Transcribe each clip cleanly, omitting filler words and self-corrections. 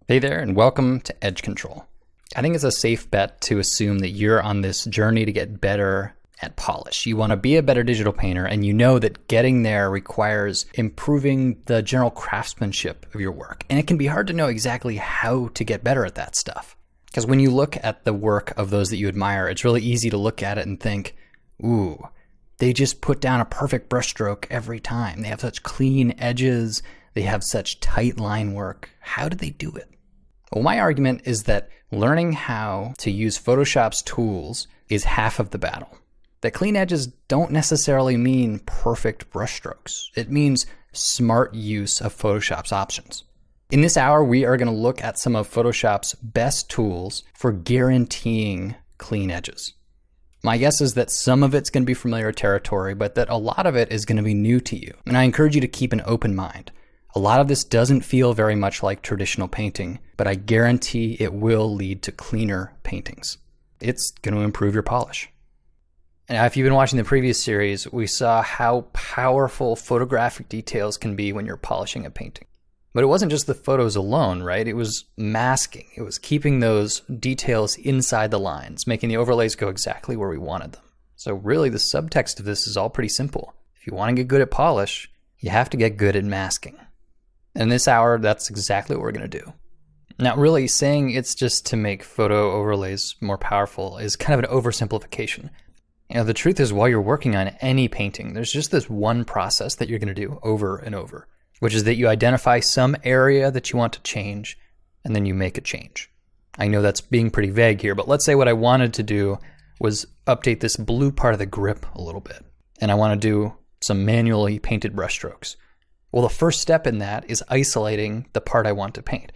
Hey there, and welcome to Edge Control. I think it's a safe bet to assume that you're on this journey to get better at polish. You want to be a better digital painter, and you know that getting there requires improving the general craftsmanship of your work. And it can be hard to know exactly how to get better at that stuff. Because when you look at the work of those that you admire, it's really easy to look at it and think, ooh, they just put down a perfect brushstroke every time. They have such clean edges. They have such tight line work. How do they do it? Well, my argument is that learning how to use Photoshop's tools is half of the battle. That clean edges don't necessarily mean perfect brushstrokes. It means smart use of Photoshop's options. In this hour, we are going to look at some of Photoshop's best tools for guaranteeing clean edges. My guess is that some of it's going to be familiar territory, but that a lot of it is going to be new to you. And I encourage you to keep an open mind. A lot of this doesn't feel very much like traditional painting, but I guarantee it will lead to cleaner paintings. It's going to improve your polish. Now, if you've been watching the previous series, we saw how powerful photographic details can be when you're polishing a painting. But it wasn't just the photos alone, right? It was masking. It was keeping those details inside the lines, making the overlays go exactly where we wanted them. So really, the subtext of this is all pretty simple. If you want to get good at polish, you have to get good at masking. In this hour, that's exactly what we're going to do. Now, really, saying it's just to make photo overlays more powerful is kind of an oversimplification. You know, the truth is, while you're working on any painting, there's just this one process that you're going to do over and over, which is that you identify some area that you want to change, and then you make a change. I know that's being pretty vague here, but let's say what I wanted to do was update this blue part of the grip a little bit, and I want to do some manually painted brushstrokes. Well, the first step in that is isolating the part I want to paint.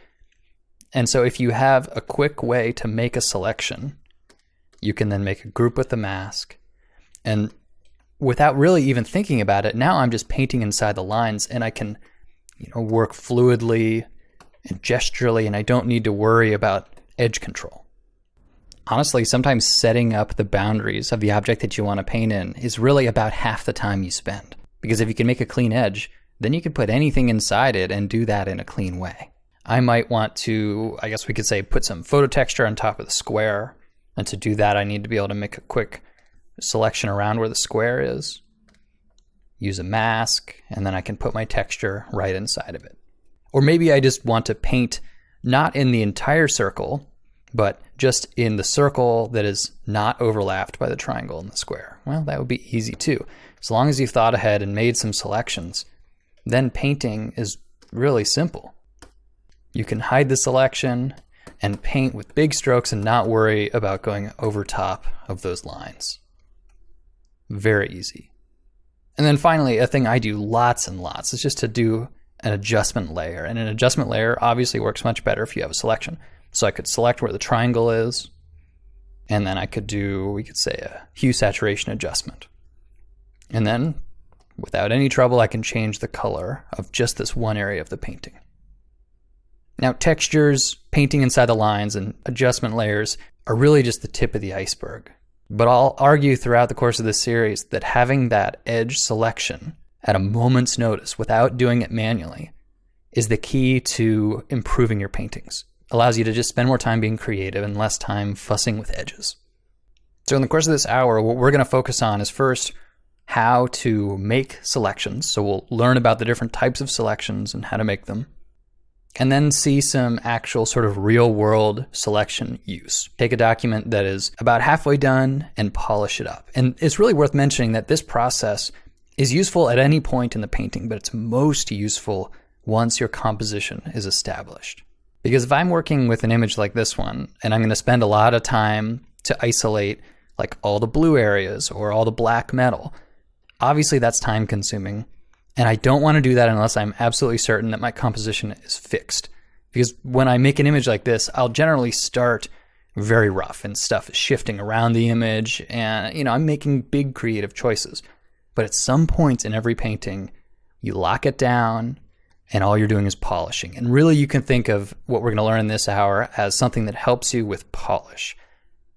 And so if you have a quick way to make a selection, you can then make a group with the mask. And without really even thinking about it, now I'm just painting inside the lines, and I can, work fluidly and gesturally, and I don't need to worry about edge control. Honestly, sometimes setting up the boundaries of the object that you want to paint in is really about half the time you spend. Because if you can make a clean edge, then you can put anything inside it and do that in a clean way. I might want to, I guess we could say, put some photo texture on top of the square. And to do that, I need to be able to make a quick selection around where the square is, use a mask, and then I can put my texture right inside of it. Or maybe I just want to paint not in the entire circle, but just in the circle that is not overlapped by the triangle and the square. Well, that would be easy too. As long as you've thought ahead and made some selections, then painting is really simple. You can hide the selection and paint with big strokes and not worry about going over top of those lines. Very easy. And then finally, a thing I do lots and lots is just to do an adjustment layer. And an adjustment layer obviously works much better if you have a selection. So I could select where the triangle is, and then I could do, we could say, a hue saturation adjustment. And then, without any trouble, I can change the color of just this one area of the painting. Now, textures, painting inside the lines, and adjustment layers are really just the tip of the iceberg. But I'll argue throughout the course of this series that having that edge selection at a moment's notice without doing it manually is the key to improving your paintings. It allows you to just spend more time being creative and less time fussing with edges. So in the course of this hour, what we're going to focus on is first, how to make selections. So we'll learn about the different types of selections and how to make them. And then see some actual sort of real world selection use. Take a document that is about halfway done and polish it up. And it's really worth mentioning that this process is useful at any point in the painting, but it's most useful once your composition is established. Because if I'm working with an image like this one, and I'm going to spend a lot of time to isolate like all the blue areas or all the black metal, obviously that's time consuming, and I don't want to do that unless I'm absolutely certain that my composition is fixed. Because when I make an image like this, I'll generally start very rough and stuff is shifting around the image, and I'm making big creative choices. But at some point in every painting, you lock it down and all you're doing is polishing. And really you can think of what we're going to learn in this hour as something that helps you with polish.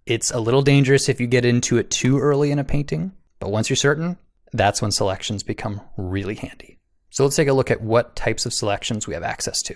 It's a little dangerous if you get into it too early in a painting, but once you're certain, that's when selections become really handy. So let's take a look at what types of selections we have access to.